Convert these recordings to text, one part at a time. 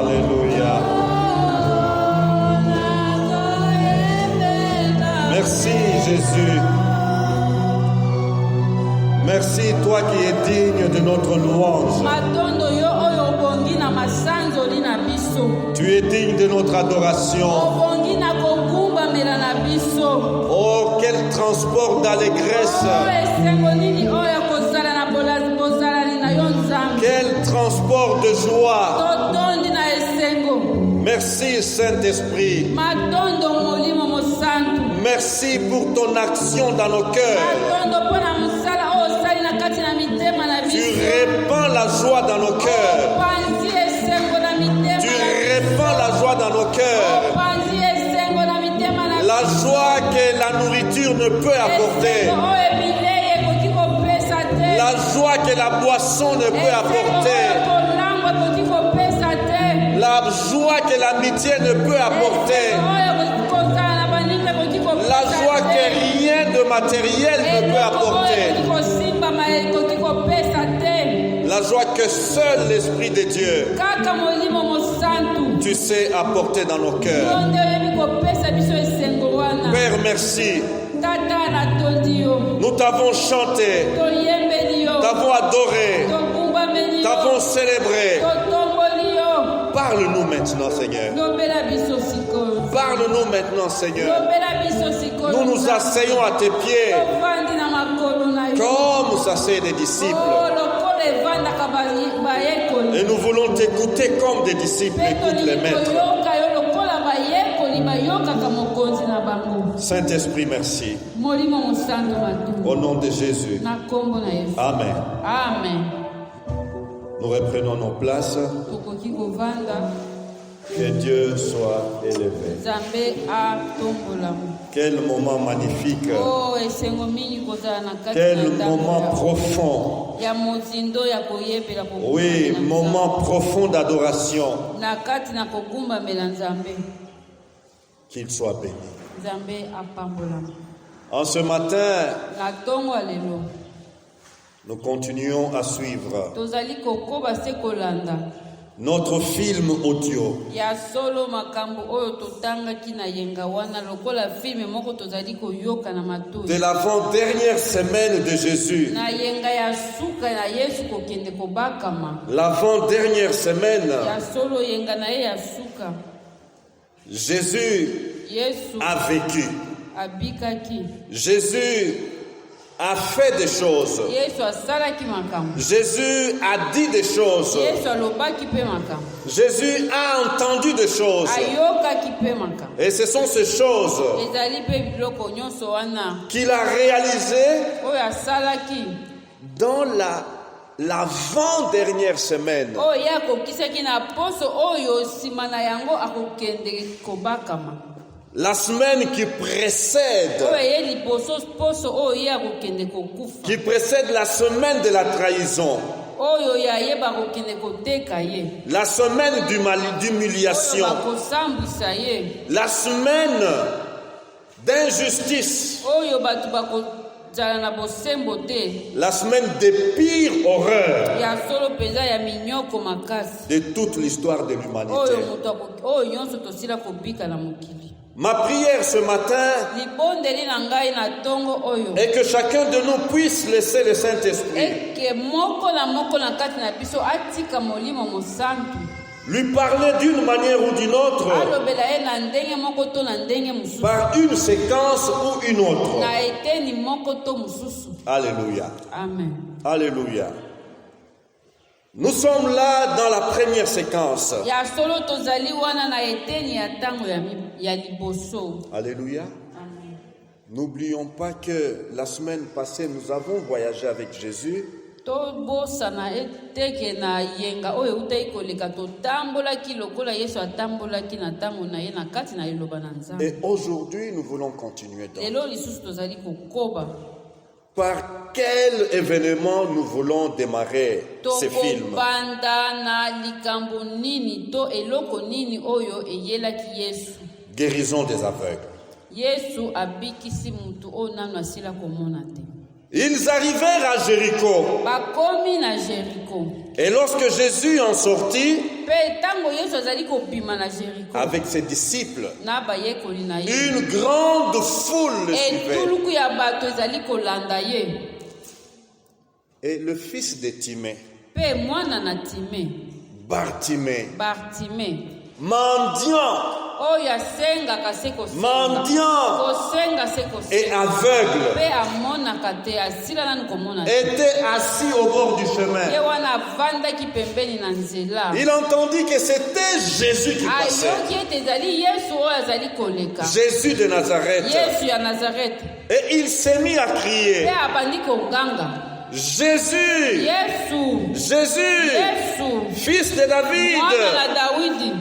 Alléluia. Merci Jésus. Merci toi qui es digne de notre louange. Tu es digne de notre adoration. Oh, quel transport d'allégresse. Quel transport de joie. Merci Saint-Esprit. Merci pour ton action dans nos cœurs. Tu répands la joie dans nos cœurs. Tu répands la joie dans nos cœurs. La joie que la nourriture ne peut apporter. La joie que la boisson ne peut apporter. La joie que l'amitié ne peut apporter. La joie que rien de matériel ne peut apporter. La joie que seul l'Esprit de Dieu, tu sais apporter dans nos cœurs. Père, merci. Nous t'avons chanté, t'avons adoré, t'avons célébré. Parle-nous maintenant, Seigneur. Parle-nous maintenant, Seigneur. Nous nous asseyons à tes pieds comme s'asseyent des disciples. Et nous voulons t'écouter comme des disciples écoutent les maîtres. Saint-Esprit, merci. Au nom de Jésus. Amen. Amen. Nous reprenons nos places. Que Dieu soit élevé. Quel moment magnifique. Quel moment profond. Oui, moment profond d'adoration. Qu'il soit béni. En ce matin, nous continuons à suivre notre film audio de l'avant-dernière semaine de Jésus. L'avant-dernière semaine, Jésus a vécu. Jésus a fait des choses. Jésus a dit des choses. Jésus a entendu des choses. Et ce sont ces choses qu'il a réalisées dans l'avant-dernière semaine. La semaine qui précède la semaine de la trahison, la semaine d'humiliation, la semaine d'injustice, la semaine des pires horreurs de toute l'histoire de l'humanité. Ma prière ce matin est que chacun de nous puisse laisser le Saint-Esprit lui parler d'une manière ou d'une autre, par une séquence ou une autre. Alléluia. Amen. Alléluia. Nous sommes là dans la première séquence. Alléluia. Amen. N'oublions pas que la semaine passée, nous avons voyagé avec Jésus. Et aujourd'hui, nous voulons continuer. Par quel événement nous voulons démarrer ce film? Guérison des aveugles. Ils arrivèrent à Jéricho. Et lorsque Jésus en sortit, avec ses disciples, une grande foule le suivait. Et le fils de Timée, Bartimée, mendiant et aveugle, était assis au bord du chemin. Il entendit que c'était Jésus qui passait. Jésus de Nazareth. Et il s'est mis à crier: Jésus, Jésus, fils de David,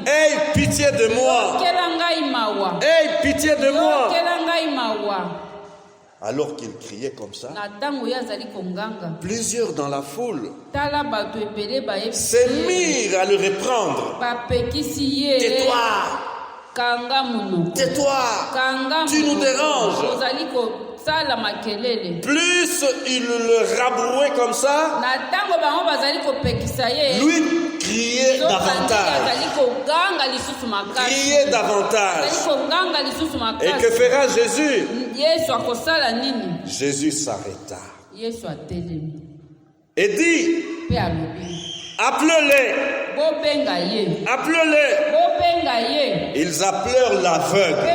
aie pitié de moi. Aie pitié de moi. Alors qu'il criait comme ça, plusieurs dans la foule se mirent à le reprendre. Tais-toi, tais-toi, tu nous déranges. Plus il le rabrouait comme ça, lui criait davantage. Criait davantage. Et que fera Jésus? Jésus s'arrêta et dit: appelez-les. Appelez-les. Ils appelèrent l'aveugle.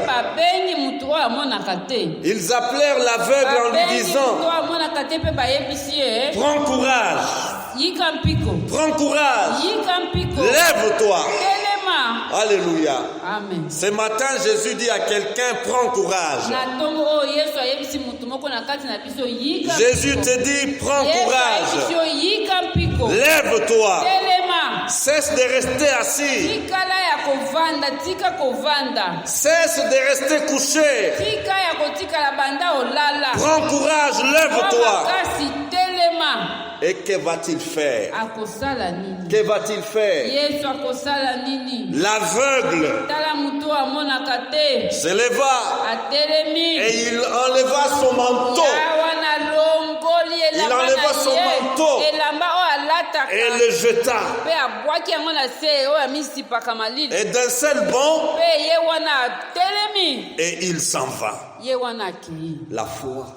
Ils appelèrent l'aveugle en lui disant: prends courage. Prends courage. Lève-toi. Alléluia. Amen. Ce matin, Jésus dit à quelqu'un: prends courage. Jésus te dit: prends courage. Lève-toi. Cesse de rester assis. Cesse de rester couché. Prends courage, lève-toi. Et que va-t-il faire? Que va-t il faire? L'aveugle se leva et il enleva son manteau. Il enleva son manteau et le jeta. Et d'un seul bond, et il s'en va. La foi.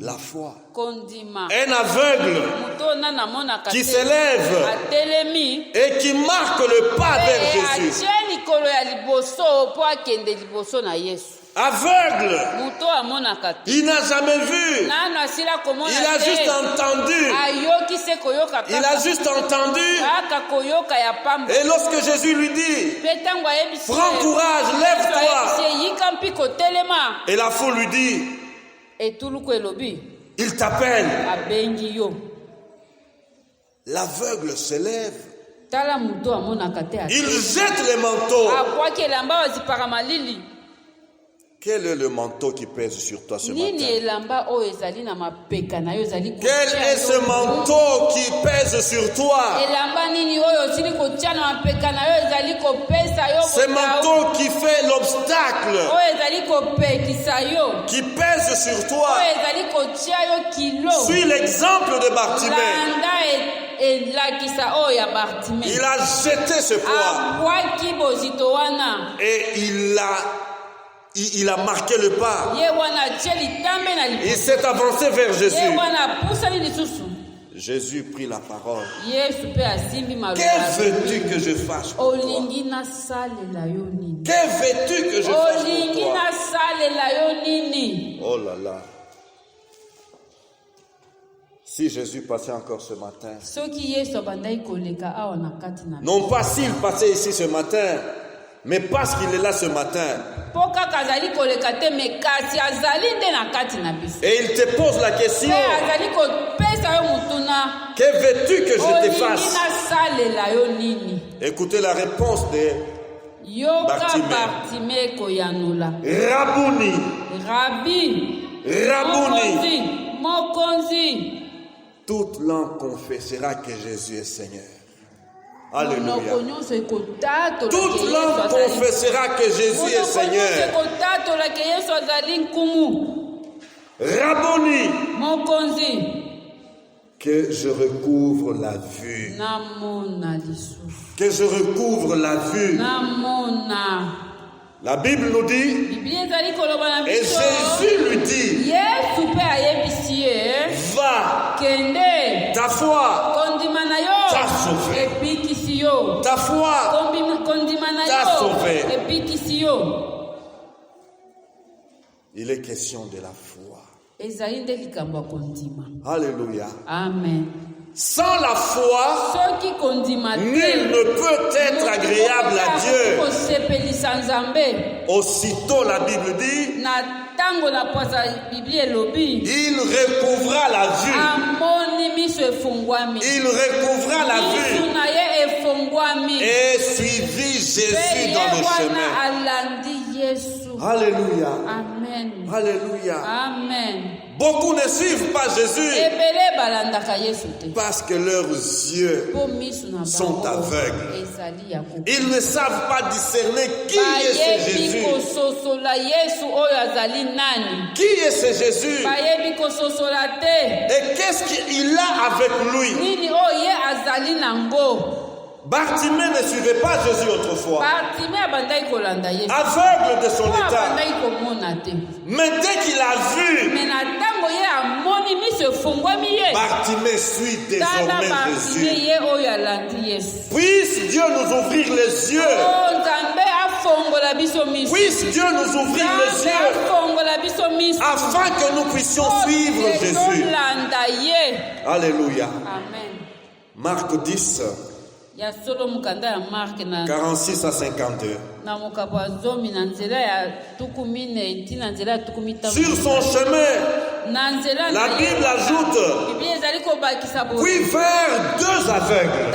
La foi. Un aveugle qui s'élève et qui marque le pas vers Jésus. Aveugle. Il n'a jamais vu. Il a juste entendu. Il a juste entendu. Et lorsque Jésus lui dit: prends courage, lève-toi. Et la foule lui dit: il t'appelle. L'aveugle se lève. Il jette les manteaux. Quel est le manteau qui pèse sur toi ce matin? Quel est ce manteau qui pèse sur toi? Ce manteau qui fait l'obstacle, qui pèse sur toi. Suis l'exemple de Bartimée. Il a jeté ce poids et il a marqué le pas. Il s'est avancé vers Jésus. Jésus prit la parole. Que veux-tu que je fasse pour toi? Que veux-tu que je fasse pour toi? Oh là là. Si Jésus passait encore ce matin, non pas s'il passait ici ce matin, mais parce qu'il est là ce matin. Et il te pose la question: que veux-tu que je te fasse? Écoutez la réponse de Bartimée. Rabouni. Rabouni. Toute langue confessera que Jésus est Seigneur. Alléluia. Toute langue confessera que Jésus est Seigneur. Rabboni. Que je recouvre la vue. Que je recouvre la vue. La Bible nous dit, et Jésus lui dit, va, ta foi t'a sauvé. Ta foi t'a sauvé. Il est question de la foi. Alléluia. Amen. Sans la foi, nul ne peut être agréable à Dieu. Aussitôt la Bible dit, il recouvra la vue. Il recouvra la vue et suivit Jésus dans le chemin. Alléluia. Amen. Alléluia. Amen. Beaucoup ne suivent pas Jésus parce que leurs yeux sont aveugles. Ils ne savent pas discerner qui est ce Jésus. Qui est ce Jésus? Et qu'est-ce qu'il a avec lui? Bartimée ne suivait pas Jésus autrefois, aveugle de son état. Mais dès qu'il a vu, Bartimée suit désormais Jésus. Puisse Dieu nous ouvrir les yeux. Puisse Dieu nous ouvrir les yeux afin que nous puissions suivre Jésus. Alléluia. Amen. Marc 10. 46 à 52. Sur son chemin, la Bible ajoute, puis vers deux aveugles.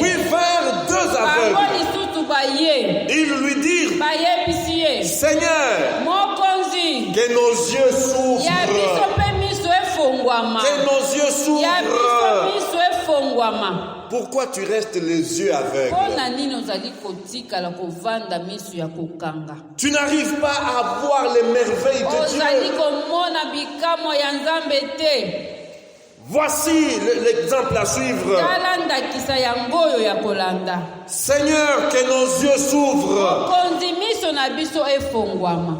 Puis vers deux aveugles, ils lui dirent, Seigneur, que nos yeux s'ouvrent. Que nos yeux s'ouvrent. Pourquoi tu restes les yeux aveugles? Tu n'arrives pas à voir les merveilles de Dieu. Voici l'exemple à suivre. Seigneur, que nos yeux s'ouvrent.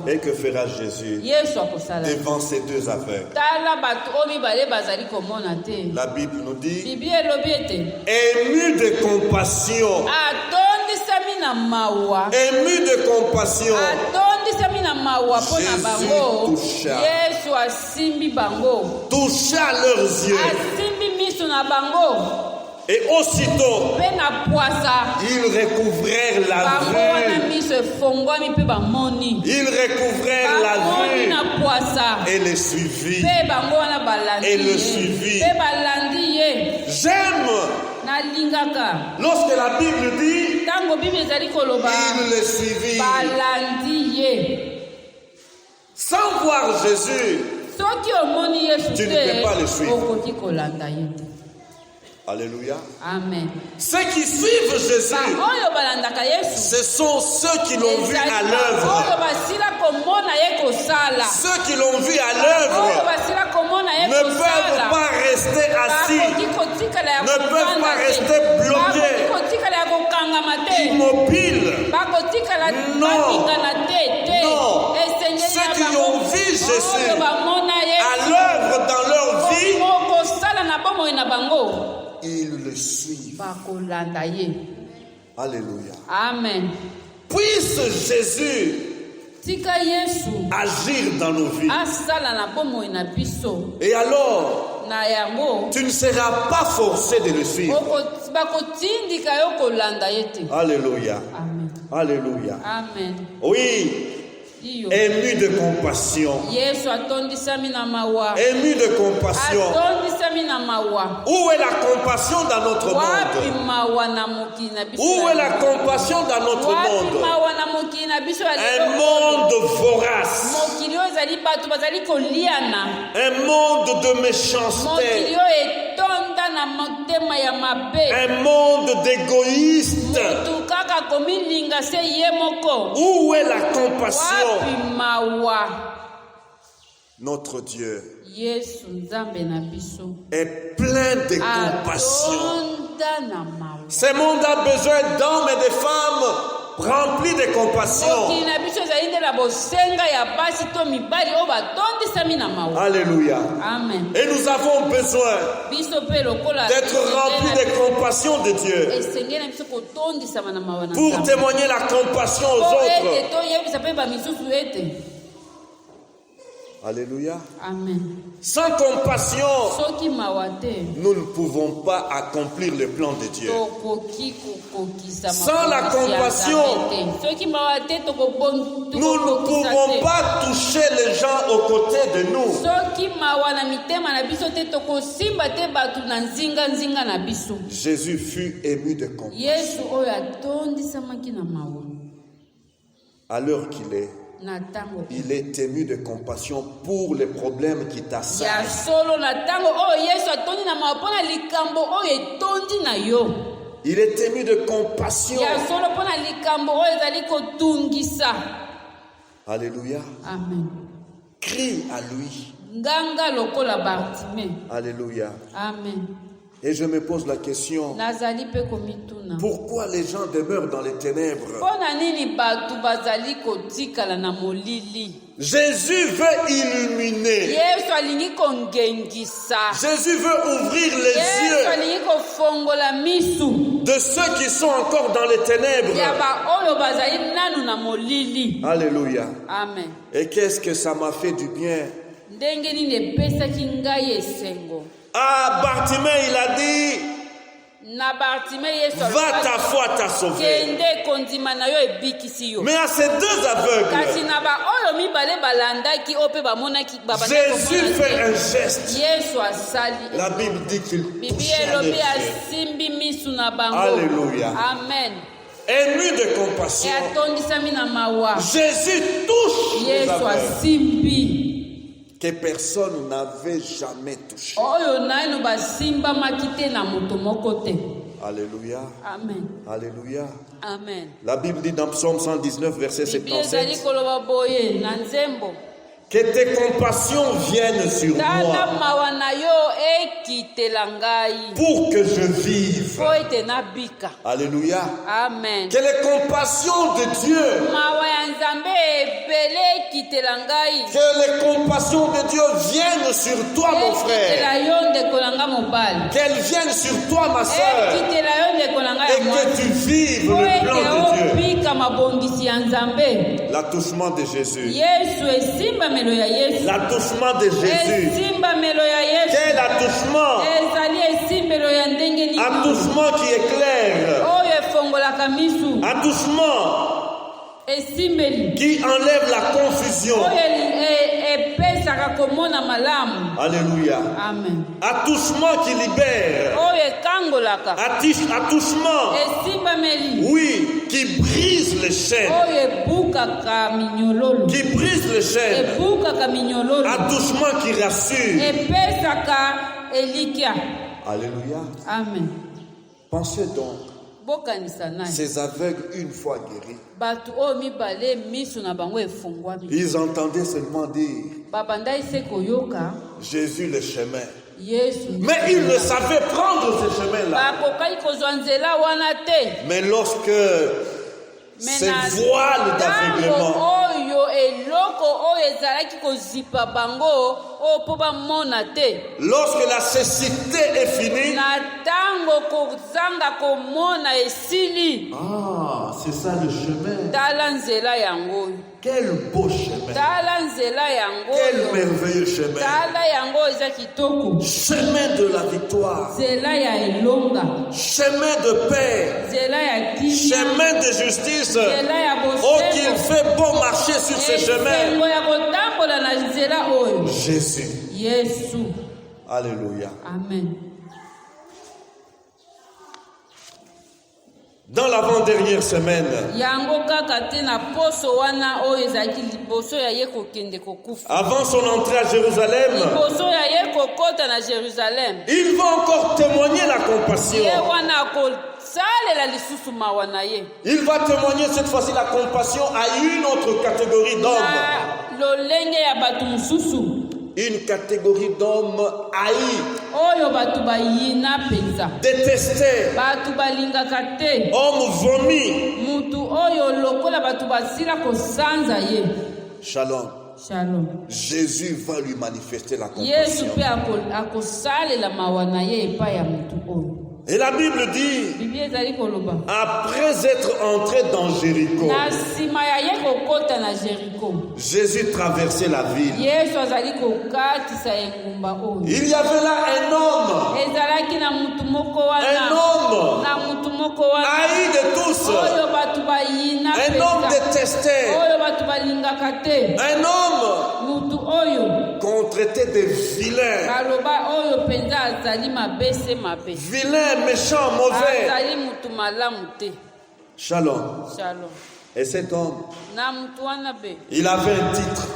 Et que fera Jésus devant ces deux aveugles? La Bible nous dit, ému de compassion. Ému de compassion, Jésus toucha leurs yeux. Et aussitôt, ils recouvrèrent la vue. Ils recouvrèrent la vue et les suivirent. Et le suivirent. J'aime lorsque la Bible dit, ils le suivirent. Sans voir Jésus, tu ne peux pas le suivre. Alléluia. Amen. Ceux qui suivent Jésus, ce sont ceux qui l'ont vu à l'œuvre. Ceux qui l'ont vu à l'œuvre ne peuvent pas rester assis, ne peuvent pas rester bloqués, immobiles. Non. Ceux qui ont vu Jésus à l'œuvre dans leur vie, ils le suivent. Alléluia. Amen. Puisse Jésus agir dans nos vies. Et alors, tu ne seras pas forcé de le suivre. Alléluia. Amen. Alléluia. Amen. Oui. Ému de compassion. Ému de compassion. Où est la compassion dans notre monde? Où est la compassion dans notre monde? Un monde vorace. Un monde de méchanceté. Un monde d'égoïstes. Où est la compassion? Notre Dieu Yesu nzambe na biso est plein de compassion. atonda na mawa. Ce monde a besoin d'hommes et de femmes remplis de compassion. Mokili na biso ezali nde na bosenga ya basi to mibali oyo batondisami na mawa. Alléluia. Amen. Et nous avons besoin Biso mpe lokola d'être remplis de compassion de Dieu esengeli na biso kotondisama na mawa na pour Nzambe. témoigner la compassion aux Po ete autres. toyebisa mpe bamisusu ete. Alléluia. Amen. Sans compassion, Soki mawa te nous ne pouvons pas accomplir le plan de Dieu. tokoki kokokisa Sans la compassion, soki mawa te nous ne pouvons pas toucher les gens aux côtés de nous. soki mawa na mitema na biso te tokosimba te bato na nzinga na biso. Jésus fut ému de compassion. Yesu oyo atondisamaki na mawa À l'heure qu'il est, na ntango il est ému de compassion pour les problèmes qui ya t'assaillent. solo na ntango oyo Yesu atondi na mawa mpona likambo oyo etondi na yo. Il est ému de compassion. Ya solo mpona likambo oyo ezali kotungisa. Alléluia. Amen. Crie à lui. Nganga lokola Bartime. Alléluia. Amen. Et je me pose la question, Nazali pe komituna. pourquoi les gens demeurent dans les ténèbres? Pona nini batu bazali kotikala na molili? Jésus veut illuminer. Yesu alingi kongengisa. Jésus veut ouvrir les Yesu yeux alingi kofongola misu. de ceux qui sont encore dans les ténèbres. Ya ba oyo bazali nanu na molili. Alléluia. Amen. Et qu'est-ce que ça m'a fait du bien? Ndenge nini epesaki ngai esengo. Ah, Bartimée, il a dit, Na Bartime Yesu va, ta foi t'a sauvé. kende kondima na yo ebikisi yo. Mais à ces deux aveugles, Kasi na ba oyo mibale balandaki ope bamonaki babandaki. Jésus fait un geste. Yesu asali. La Bible dit qu'il Bibi touchait les elobi yeux. asimbi misu na bango. Alléluia. Amen. Ému de compassion, E atondisami na mawa. Jésus touche les Yesu aveugles asimbi. que personne n'avait jamais touché. Oyo naino basimbamaki te na moto moko te. Alléluia. Amen. Alléluia. Amen. La Bible dit dans Psaume 119, verset Bibi ezali 77, koloba boye na nzembo. que tes compassions viennent sur Tala moi mawa na yo ekitela ngai. pour que je vive. Po ete nabika. Alléluia. Amen. Que les compassions de Dieu, Mawa ya Nzambe ebele ekitela ngai. que les compassions de Dieu viennent sur toi, mon frère. Ekitela yo ndeko na nga mobali. Qu'elles viennent sur toi, ma soeur. Ekitela yo ndeko na nga ya Et mwasi. que tu vives Po le plan de ete Dieu. obika mabongisi ya Nzambe. L'attouchement de Jésus. Yesu esimbamelo ya Yesu. L'attouchement de Jésus. Esimbamelo ya Yesu. Quel attouchement? Ezali esimbelo ya ndenge nini. Attouchement qui éclaire. Oyo efongolaka misu. Attouchement Esimbeli. qui enlève la confusion. Oyo epesaka komona malamu. Alléluia. Amen. Attouchement qui libère. Oyo ekangolaka. Attouchement, Esimbameli. oui, qui brise les chaînes. Oyo ebukaka minyololo. Qui brise les chaînes. Ebukaka minyololo. Attouchement qui rassure. Epesaka elikia. Alléluia. Amen. Pensez donc, Bokanisa naye. ces aveugles, une fois guéris, Bato oyo mibale miso na bango efungwami. ils entendaient seulement dire Babandai se koyoka Jésus le chemin. Yesu. Mais ils ne savaient prendre ce chemin-là. Bakokaki kozwa nzela wana te. Mais lorsque ces voiles d'aveuglement, oyo eloko oyo ezalaki kozipa bango oyo mpo bamona te. lorsque la cécité est finie, Na ntango kozanga komona esili. ah, c'est ça le chemin. Tala nzela yango oyo. Quel beau chemin. Tala nzela yango Quel oyo. merveilleux chemin. Tala yango eza kitoko. Chemin de la victoire. Nzela ya elonga. Chemin de paix. Nzela ya kimia. Chemin de justice. Nzela ya Oh, qu'il bosembo. fait bon marcher sur ce chemin. Esengo ya kotambola na nzela oyo. Jésus. Yesu. Alléluia. Amen. Dans l'avant-dernière semaine, Yango kaka te na poso wana oyo ezalaki liboso ya ye kokende kokufa. avant son entrée à Jérusalem, Liboso ya ye kokota na Jérusalem. il va encore témoigner la compassion. Ye wana akosalela lisusu mawa na ye. Il va témoigner cette fois-ci la compassion à une autre catégorie d'hommes. Na lolenge ya bato mosusu. Une catégorie d'hommes haïs, oyo bato bayina penza, détestés, bato balingaka te, hommes vomis. mutu oyo lokola bato basila kosanza ye. Shalom. Shalom. Jésus va lui manifester la Yesu compassion. pe akosalela mawa na ye epai ya mutu oyo. Et la Bible dit, Biblia ezali koloba, après être entré dans Jéricho, na nsima ya ye kokota na Jericho, Jésus traversait la ville. Yesu azali kokatisa engumba oyo. Il y avait là un homme, Ezalaki na mutu moko un wana, homme na mutu moko wana haï de tous, oyo bato bayina un homme penza, détesté, oyo bato balingaka te, un homme mutu oyo qu'on traitait de vilain, baloba oyo penza azali mabese mabe, vilain, méchant, mauvais. azali mutu malamu te. Shalom. Shalom. Et cet homme, Na mutu wana be il avait un titre,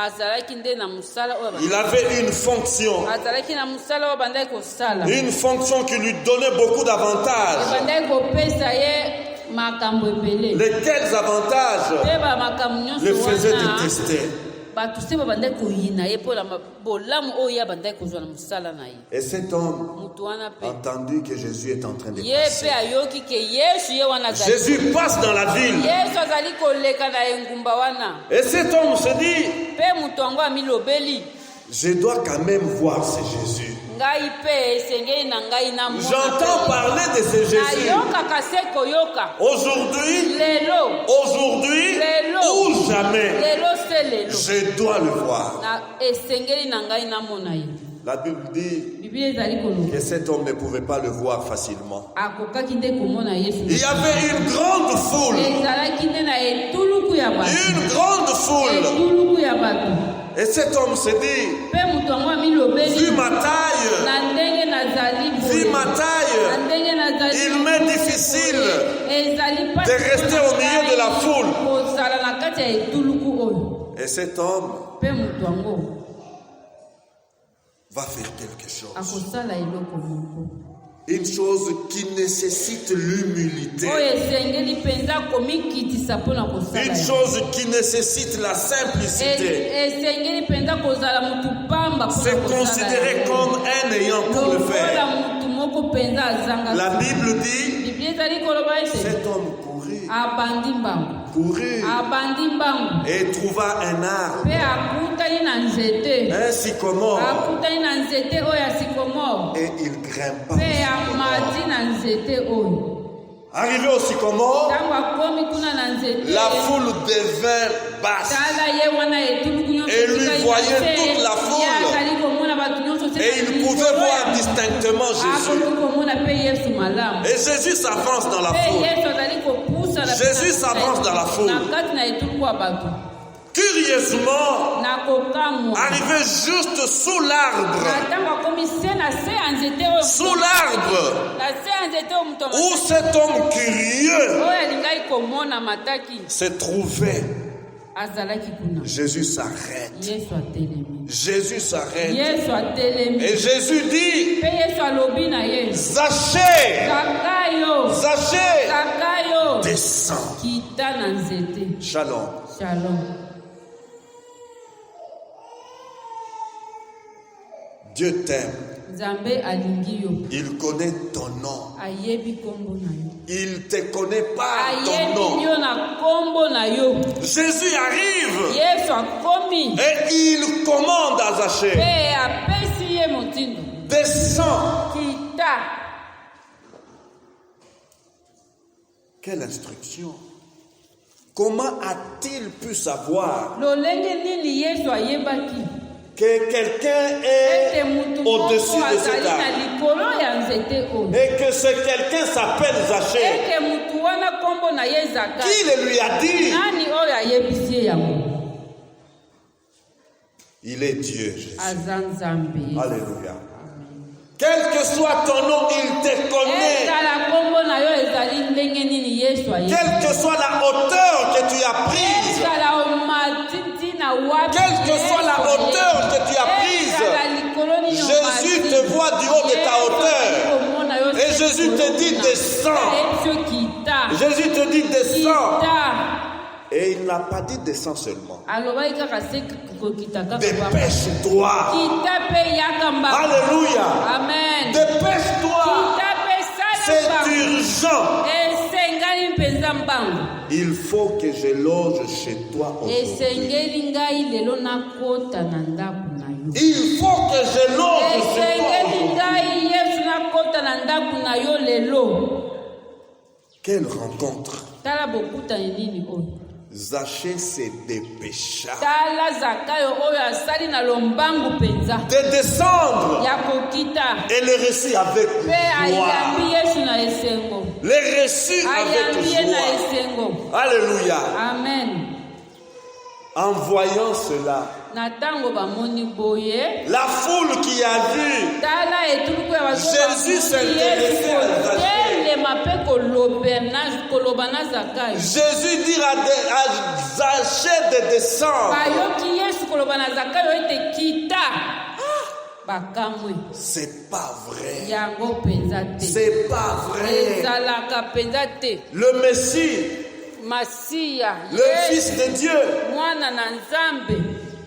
azalaki nde na musala oyo il avait une fonction, azalaki na musala oyo bandaki kosala, une fonction qui lui donnait beaucoup d'avantages. bandaki kopesa ye makambo ebele, Lesquels avantages mpe bamakambo le nyonso faisaient wana détester. bato se babandaki koyina ye mpo na bolamu oyo ye bandaki kozwa na mosala na ye. Et cet homme Mutu wana a mpe entendu que Jésus est en train de ye mpe passer. ayoki ke yesu ye wana azali, Jésus passe dans la ville. yesu azali koleka na engumba wana, Et cet homme se dit, mpe mutu yango amilobeli, je dois quand même voir ce Jésus. ngai mpe esengeli na ngai namona J'entends mpe. parler de ce Jésus. Nayokaka se koyoka Aujourd'hui, lelo ou jamais, lelo se lelo je dois le voir. na esengeli na ngai namona ye. La Bible dit Biblia ezali koloba que cet homme ne pouvait pas le voir facilement. akokaki nde komona yesu, Il y avait une grande foule, ezalaki nde na etuluku ya bato, une grande foule. etuluku ya bato, Et cet homme se dit, mpe mutu yango amilobeli vu ma taille, na ndenge nazali boye, vu ma na taille, ndenge nazali il m'est difficile ezali de rester au milieu de la foule. kozala na kati ya etuluku oyo, Et cet homme mpe mutu yango va faire quelque chose. akosala eloko moko Une chose qui nécessite l'humilité. oyo esengeli mpenza komikitisa mpo na kosala Une yango. chose qui nécessite la simplicité. Esengeli mpenza kozala mutu pamba mpo C'est na kosala considéré yango. comme un ayant pour le lokola faire. mutu moko mpenza azanga. La Bible dit, Biblia ezali koloba ete cet homme courut, abandi mbangu, abandi mbangu et trouva un arbre, mpe akutani na nzete, un sycomore, akutani na nzete oyo ya sikomore, et il grimpa. mpe amati na nzete oyo. Arrivé au sycomore, Ntango akomi kuna na nzete, la foule devint basse. tala ye wana etuluku nyonso Et lui etikali na voyait se, toute la foule. ye azali komona bato nyonso te Et na il pouvait likolo voir ya- distinctement Jésus. akoki komona mpe yesu malamu, Et Jésus s'avance dans la mpe foule. yesu azali kopusa na- Jésus s'avance dans la foule. na kati na etuluku ya bato, Curieusement, na kokamwa arrivé juste sous l'arbre, na ntango akomi se na se ya nzete oyo, sous l'arbre, na se ya nzete oyo moto où cet homme curieux oyo alingaki komona mataki se trouvait, azalaki kuna, Jésus s'arrête. yesu atelemi, Jésus s'arrête. yesu atelemi, Et Jésus dit, mpe yesu alobi na ye, Zachée, zakayo, Zachée, zakayo, descends. kita na nzete. Shalom. Shalom. Dieu t'aime. Nzambe alingi yo, Il connaît ton nom. ayebi kombo na yo, Il te connaît pas ton ayebi nom. yo na kombo na yo. Jésus arrive Yesu akomi et il commande à mpe Zachée, apesi ye motindo, descends. kita. Quelle instruction! Comment a-t-il pu savoir Lolenge nini Yesu ayebaki que quelqu'un ete est mutu moko au-dessus de azali cet na arbre likolo ya nzete oyo, et que ce quelqu'un s'appelle Zachée? ete mutu wana kombo na ye Zakayo? Qui le lui a dit? Nani oyo ayebisi ye yango? Il est Dieu, Jésus. Aza Nzambe. Alléluia. Quel que soit ton nom, il te connaît. ezala kombo na yo ezali ndenge nini Yesu ayebi. Quelle que soit la hauteur que tu as prise, ezala matiti na wapi, quelle que soit la hauteur que tu as prise, ezala likolo nini Jésus omati, te voit du haut de ta Yesu hauteur. azali komona yo Et se Jésus te dit, likolo na. descends. Yesu kita, Jésus te dit, descends. kita. Et il n'a pas dit descends seulement. alobaki kaka se kokita kaka Dépêche-toi. kita mpe yaka mbangu. Alléluia. Amen. Dépêche-toi. kita mpe sala C'est mbangu. urgent. esengeli mpenza mbangu. Il faut que je loge chez toi aujourd'hui. esengeli ngai lelo nakota na ndako na yo. Il faut que je loge chez toi esengeli aujourd'hui. ngai yesu nakota na ndako na yo lelo. Quelle rencontre. tala bokutani nini oyo. Zachée se dépêcha tala zakayo oyo asali na lombangu mpenza de descendre ya kokita et le reçut avec mpe joie. ayambi yesu na esengo. Le reçut avec ayambi ye na joie. esengo. Alléluia. Amen. En voyant cela, na ntango bamoni boye la foule qui a vu tala etuluku ya Jésus s'intéressait à Zaché. kotelema mpe koloba na zakayo. Jésus dit à Zachée de descendre. bayoki yesu koloba na zakayo ete kita. bakamwe C'est pas vrai. yango mpenza te. C'est pas vrai. ezalaka mpenza te. Le Messie, masiya le Fils de Dieu, mwana na nzambe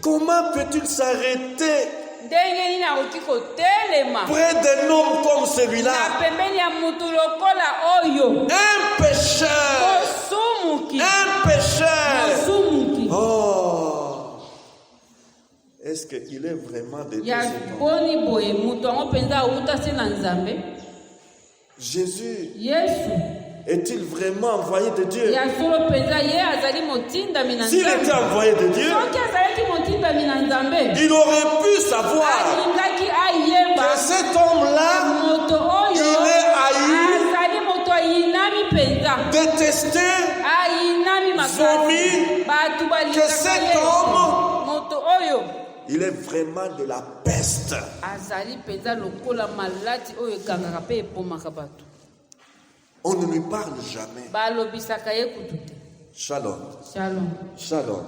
comment peut-il s'arrêter ndenge nini akoki kotelema près d'un homme comme celui-là? na pembeni ya mutu lokola oyo. Un pécheur. mosumuki Un pécheur. mosumuki Oh. Est-ce qu'il est vraiment de Dieu? ya cet homme? boni boye mutu yango mpenza awuta se na nzambe. Jésus yesu est-il vraiment envoyé de Dieu? ya solo mpenza ye azali motindami na S'il était nzambe. envoyé de Dieu, soki azalaki motindami na nzambe il aurait pu savoir alingaki ayeba que cet homme-là, moto oyo il est haï, azali moto ayinami mpenza détesté, ayinami makasi vomi, bato que cet balingaka homme, moto oyo il est vraiment de la peste. azali mpenza lokola maladi oyo ekangaka mpe epomaka bato. On ne lui parle jamais. balobisaka ye kutu te. Shalom. Shalom. Shalom.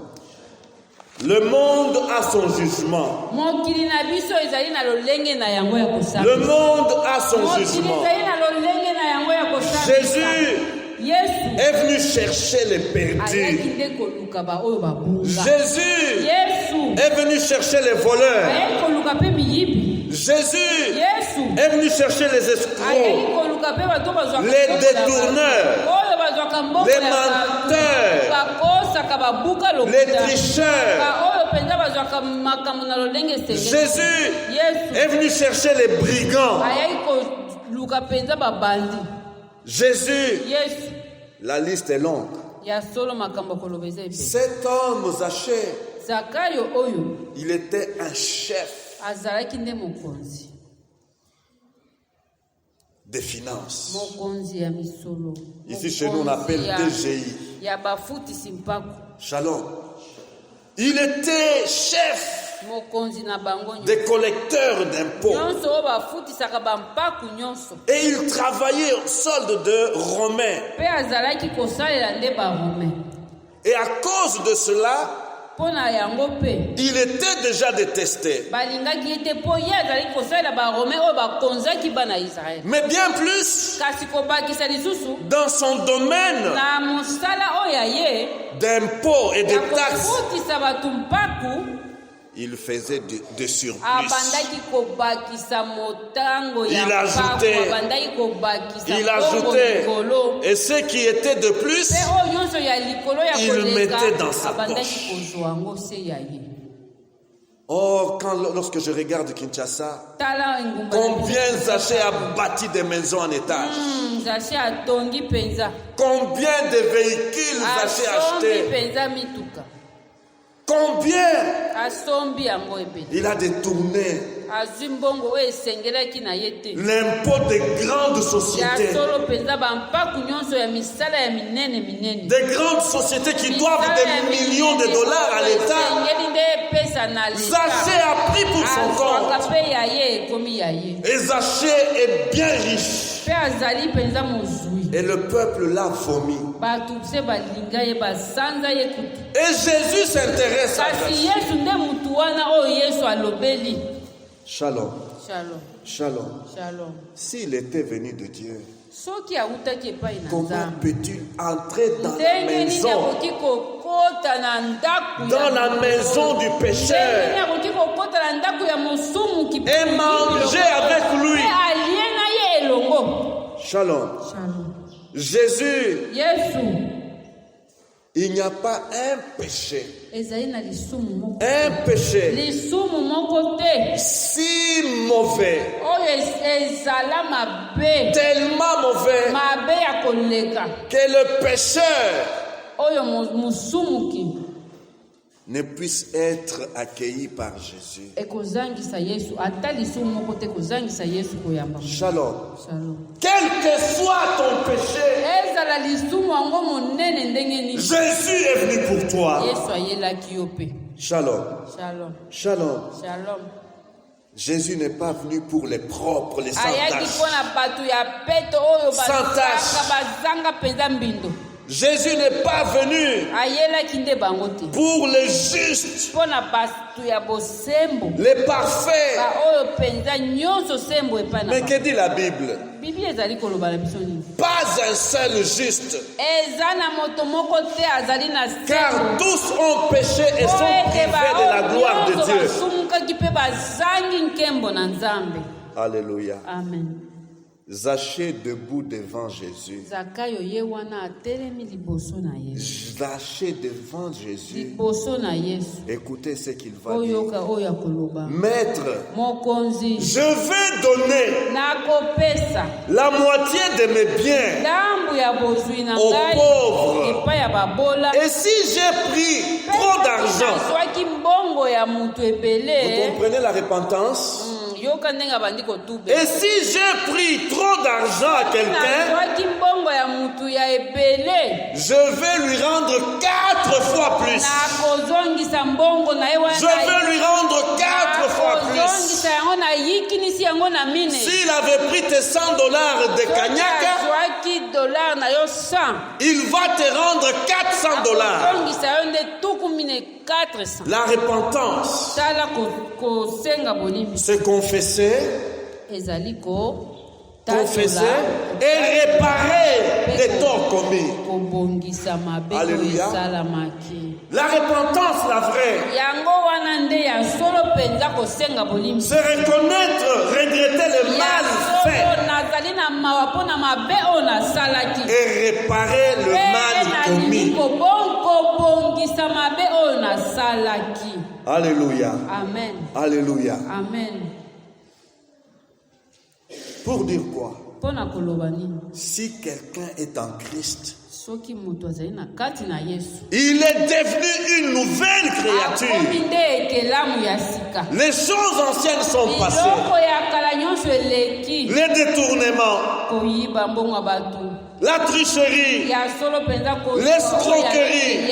Le monde a son jugement. mokili na biso ezali na lolenge na yango ya kosala. Le monde a son mokili jugement. ezali na lolenge na yango ya kosala. Jésus yesu est venu chercher les ayaki perdus. nde koluka baoyo babunga. Jésus yesu est venu chercher les voleurs. ayaki koluka mpe miyibi. Jésus yesu est venu chercher les ayaki escrocs, koluka mpe bato bazwaka les mbongo ya détourneurs, bato. oyo bazwaka mbongo les ya bato. menteurs, bakosaka babuka les lokuta. tricheurs. oyo mpenza bazwaka makambo na lolenge esengeli. Jésus yesu est venu chercher les brigands. ayaki koluka mpenza babandi. Jésus, yesu la liste est longue. ya solo makambo koloba eza ebele. Cet homme, Zachée, zakayo oyo il était un chef azalaki nde mokonzi. des finances. mokonzi ya misolo. Ici chez nous on appelle DGI. ya bafutisi mpako. Shalom. Il était chef mokonzi na bango nyonso. des collecteurs d'impôts. nyonso oyo bafutisaka bampaku nyonso. Et il travaillait au solde de Romains. mpe azalaki kosalela nde barome. Et à cause de cela, mpo na yango mpe il était déjà détesté. balingaki ye te mpo ye azalaki kosalela barome oyo bakonzaki bana israele. Mais bien plus, kasi kobakisa lisusu dans son domaine na mosala oyo ya ye d'impôts et de ya taxes, kofutisa bato mpaku il faisait de surplus. abandaki kobakisa motango ya Il mpaku. ajoutait. abandaki kobakisa Il bongo ajoutait. likolo. Et ce qui était de plus, mpe oyo nyonso ya likolo ya il koleka mettait dans sa abandaki poche. kozwa yango se ya ye. oh, lorsque je regarde Kinshasa, tala engumba na combien biso. Zaché a bâti des maisons en étage. zache atongi mpenza. Combien de véhicules Zaché a asombi acheté. mpenza mituka. Combien asombi yango ebele. il a détourné azwi mbongo oyo esengelaki na ye te. l'impôt des grandes ya sociétés. solo mpenza bampaku nyonso ya misala ya minene minene. Des grandes sociétés qui doivent des millions de dollars à l'État. esengeli nde epesa na Zaché a pris pour son azwaka compte. mpe ya ye ekomi ya ye. Et Zaché est bien riche. mpe azali mpenza mozwi. Et le peuple l'a vomi. bato se balinga ye basanza ye kutu. Et Jésus s'intéresse à kasi Zaché. yesu nde mutu wana oyo yesu alobeli. Shalom. shalom Shalom. shalom. S'il était venu de Dieu, soki awutaki epai na Comment nzambe peux-tu entrer dans la ndenge nini maison, akoki kokota na ndako dans la maison du ndenge pécheur nini akoki kokota na ndako ya mosumuki et manger avec lui? alie na ye elongo? Shalom. Shalom. Jésus, Yesu il n'y a pas un péché. ezali na lisumu moko, Un péché lisumu moko te si mauvais, oyo ezala mabe, tellement mauvais, mabe ya koleka que le pécheur oyo mosumuki ne puisse être accueilli par Jésus. ekozangisa Yesu, ata lisumu moko te kozangisa Yesu koyamba. Shalom. Shalom. Quel que soit ton péché, ezala lisumu yango monene ndenge nini, Jésus est venu pour toi. Yesu ayelaki yo pe. Shalom. Shalom. Shalom. Shalom. Jésus n'est pas venu pour les propres, les sans ayaki tache. mpona bato ya pete oyo Sans tache. bazanga mpenza mbindo. Jésus n'est pas venu ayelaki nde bango te pour les justes, mpona bato ya bosembo, les parfaits. baoyo mpenza nyonso sembo epai na Mais bango. que dit la Bible? Biblia ezali koloba na biso nini? Pas un seul juste, eza na moto moko te azali na car tous ont péché et sont privés de la gloire de Dieu. basumukaki mpe bazangi nkembo na nzambe. Alléluia. Amen. Zachée debout devant Jésus. Zakayo ye wana atelemi liboso na Yesu. Zachée devant Jésus. Liboso na Yesu. Écoutez ce qu'il va dire. Oyoka oyo akoloba. Maître, Mokonzi, je vais donner nakopesa la moitié de mes biens ndambu ya bozwi na aux ngai pauvres. epai ya babola. Et si j'ai pris trop d'argent, azwaki mbongo ya mutu vous ebele, comprenez la repentance? yoka ndenge abandi kotube. Et si j'ai pris trop d'argent à quelqu'un, azwaki mbongo ya mutu ya ebele, je vais lui rendre 4 fois plus. nakozongisa mbongo na ye wana. Je vais lui rendre 4 fois plus. nakozongisa yango na yikinisi yango na mine. S'il avait pris tes $100 de Kanyaka, azwaki dollar na yo 100, il va te rendre $400. akozongisa yo nde tuku mine 400. La repentance, tala kosenga bolimi c'est confesser, ezali confesser et réparer les torts commis. kobongisa mabe oyo Alléluia. esalamaki. La repentance, la vraie, yango wana nde ya solo mpenza kosenga bolimi. c'est reconnaître, regretter le ya mal solo fait nazali na mawa mpo na mabe oyo nasalaki, et réparer le mal commis. kobongisa mabe oyo nasalaki. Alléluia. Amen. Alléluia. Amen. Pour dire quoi? mpo na koloba nini? Si quelqu'un est en Christ, soki moto azali na kati na Yesu, il est devenu une nouvelle créature. akomi nde ekelamu ya sika. Les choses anciennes sont passées. biloko ya kala nyonso eleki. Les détournements, koyiba mbongo ya bato, la tricherie, ya solo mpenza l'escroquerie,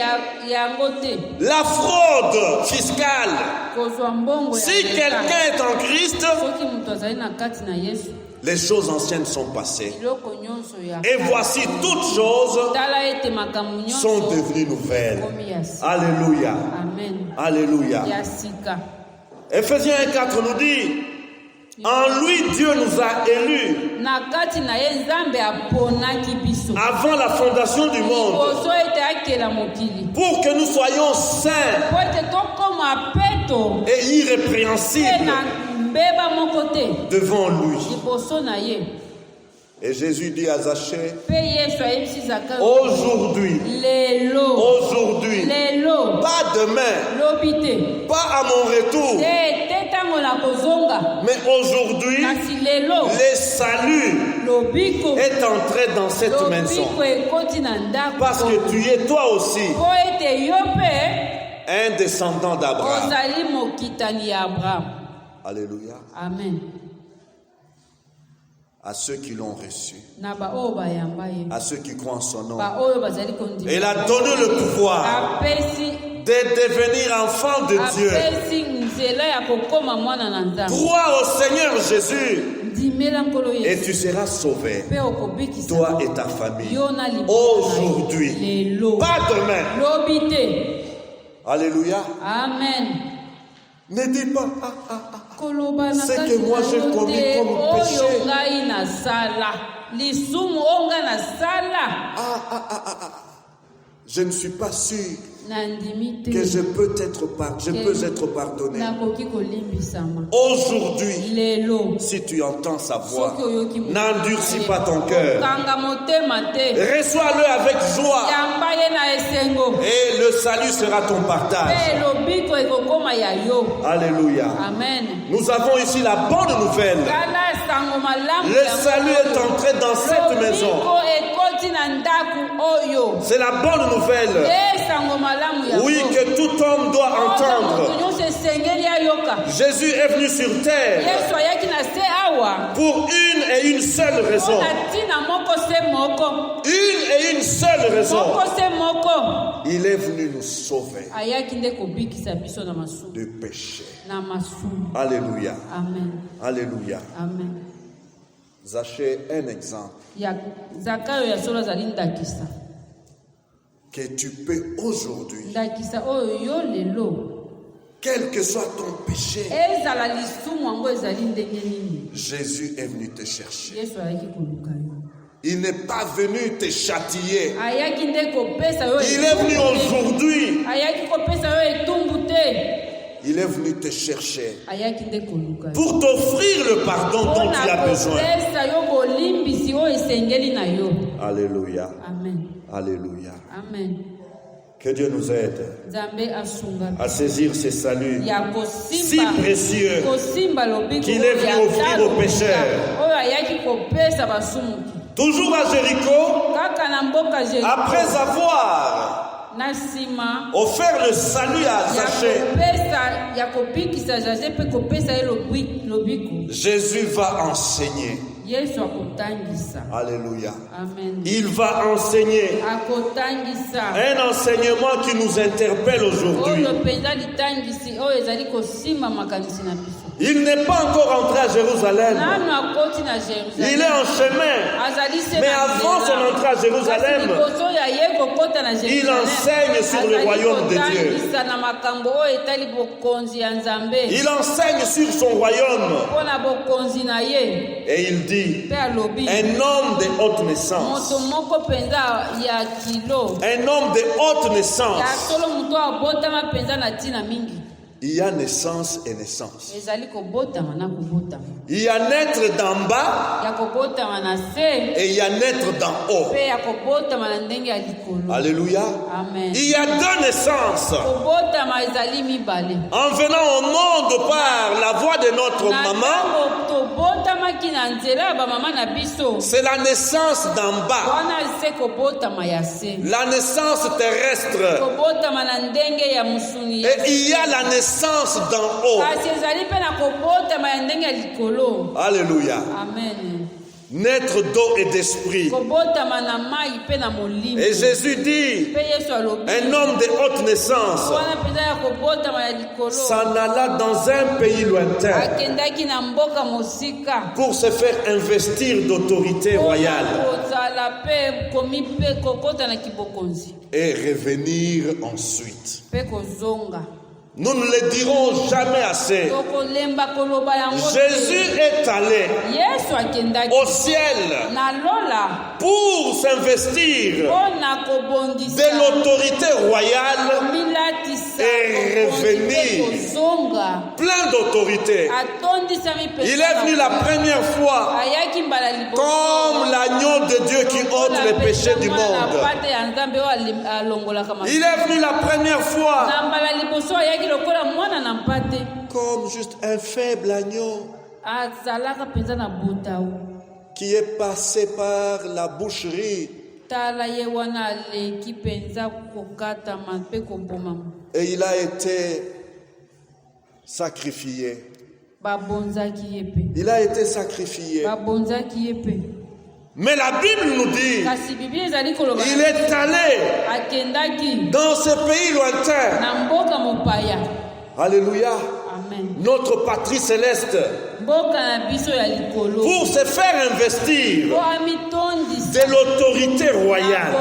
yango te, la fraude fiscale. kozwa mbongo ya Si leta. quelqu'un est en Christ, soki moto azali na kati na Yesu, les choses anciennes sont passées. biloko nyonso ya Et voici toutes choses tala ete makambo sont nyonso devenues nouvelles. komi ya sika. Alléluia. Amen. Alléluia. Ya sika. Ephésiens 1:4 nous dit, en lui Dieu nous a élus na kati na ye nzambe aponaki biso avant la fondation du monde liboso ete akela mokili, pour que nous soyons saints po ete tokoma peto et mpe irrépréhensibles na mbeba moko te devant lui. liboso na ye. Et Jésus dit à Zachée, mpe yesu ayebisi Zakayo, aujourd'hui, aujourd'hui, lelo pas demain, lobi te, pas à mon retour, te ntango na kozonga, mais aujourd'hui, kasi lelo le salut lobiko est entré dans cette maison. lobiko ekoti na ndako, Parce que tu es toi aussi po ete yo mpe un descendant d'Abraham. ozali mokitani ya Abraham. Alléluia. Amen. À ceux qui l'ont reçu, Na baoyo bayamba ye, à ceux qui croient en son nom. baoyo bazali kondima, Il a donné le pouvoir apesi de devenir enfant de Dieu. apesi nzela ya kokoma mwana na Nzambe. Crois au Seigneur Jésus Ndimela nkolo et Yesu tu seras sauvé, mpe okobikisa toi et ta famille. yo na liboso na ye. Aujourd'hui, lelo pas demain. lobi te. Alléluia. Amen. Ne dis pas, koloba na C'est kati que moi na j'ai yo commis te, comme péché. oyo ngai nasala. lisumu onga na sala je ne suis pas sûr que je peux être pardonné. Aujourd'hui, si tu entends sa voix, n'endurcis pas ton cœur. Reçois-le avec joie et le salut sera ton partage. Alléluia. Amen. Nous avons ici la bonne nouvelle. Le salut est entré dans cette maison. C'est la bonne nouvelle. Oui, que tout homme doit entendre. Jésus est venu sur terre pour une et une seule raison. Une et une seule raison. Il est venu nous sauver du péché. Alléluia. Amen. Alléluia. Amen. Zachée, un exemple que tu peux aujourd'hui, quel que soit ton péché, Jésus est venu te chercher. Il n'est pas venu te châtier. Il est venu aujourd'hui. Il est venu te chercher pour t'offrir le pardon dont tu as besoin. Alléluia. Amen. Alléluia. Amen. Que Dieu nous aide à saisir ces saluts si précieux qu'il est venu offrir aux pécheurs. Toujours à Jéricho, après avoir offert le salut à Zachée, Jésus va enseigner. Alléluia. Amen. Il va enseigner un enseignement qui nous interpelle aujourd'hui. Il n'est pas encore entré à Jérusalem. Il est en chemin. Mais avant son entrée à Jérusalem, il enseigne sur le royaume de Dieu. Il enseigne sur son royaume. Et il dit, un homme de haute naissance. Un homme de haute naissance. Il y a naissance et naissance. Il y a naître d'en bas et il y a naître d'en haut. Alléluia. Amen. Il y a deux naissances. En venant au monde par la voix de notre maman, c'est la naissance d'en bas. La naissance terrestre. Et il y a la naissance d'en haut. Alléluia. Amen. Naître d'eau et d'esprit. Et Jésus dit, un homme de haute naissance s'en alla dans un pays lointain pour se faire investir d'autorité royale et revenir ensuite. Nous ne le dirons jamais assez. Jésus est allé au ciel pour s'investir de l'autorité royale et revenir plein d'autorité. Il est venu la première fois comme l'agneau de Dieu qui ôte les péchés du monde. Il est venu la première fois comme juste un faible agneau qui est passé par la boucherie et il a été sacrifié. Il a été sacrifié. Mais la Bible nous dit, il est allé dans ce pays lointain. Alléluia. Amen. Notre patrie céleste, pour se faire investir de l'autorité royale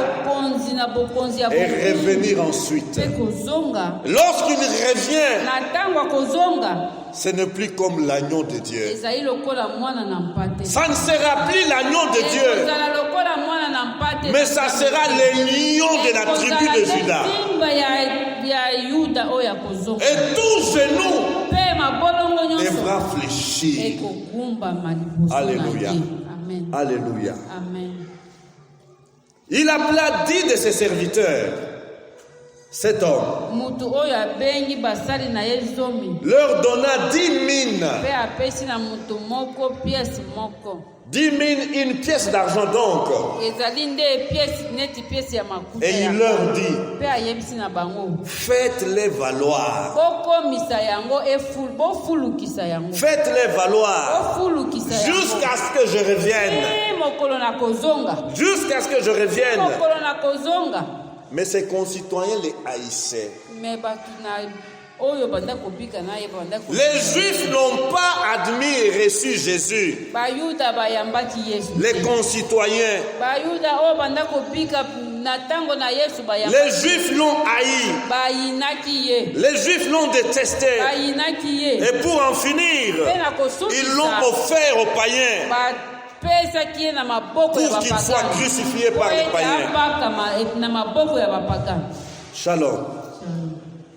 et revenir ensuite. Lorsqu'il revient, ce n'est plus comme l'agneau de Dieu. ezali lokola mwana na mpate. Ça ne sera plus l'agneau de Dieu, ekozala lokola mwana na mpate, mais ça sera le lion de la tribu de Juda. simba ya yuda oyo akozonga. Et tout genou mpe mabolongo nyonso devra fléchir. ekogumbama liboso na Alléluia. ye. Amen. Alléluia. Amen. Il appela 10 de ses serviteurs, cet homme, mutu oyo abengi basali na ye 10,000, leur donna 10 mines. mpe apesi na mutu moko piese moko. 10 mines, une pièce d'argent donc. ezali nde piese neti piese ya makuta Et ya il leur dit, mpe ayebisi na bango faites-les valoir. bokomisa yango bofulukisa yango Faites-les valoir bofulukisa jusqu'à ce que je revienne. mokolo na kozonga, Jusqu'à ce que je revienne. mokolo na kozonga. Mais ses concitoyens les haïssaient. me bato na oyo banda kobika na ye banda Les Juifs n'ont pas admis et reçu Jésus. bayuda bayambaki yesu. Les concitoyens, bayuda oyo banda kobika na ntango na yesu les Juifs l'ont haï. bayinaki ye, Les Juifs l'ont détesté. bayinaki ye. Et pour en finir, mpe na ils l'ont kosukisa offert aux païens bapesaki ye na maboko ya pour qu'il soit crucifié par les païens. abakama na maboko ya bapagani. Shalom.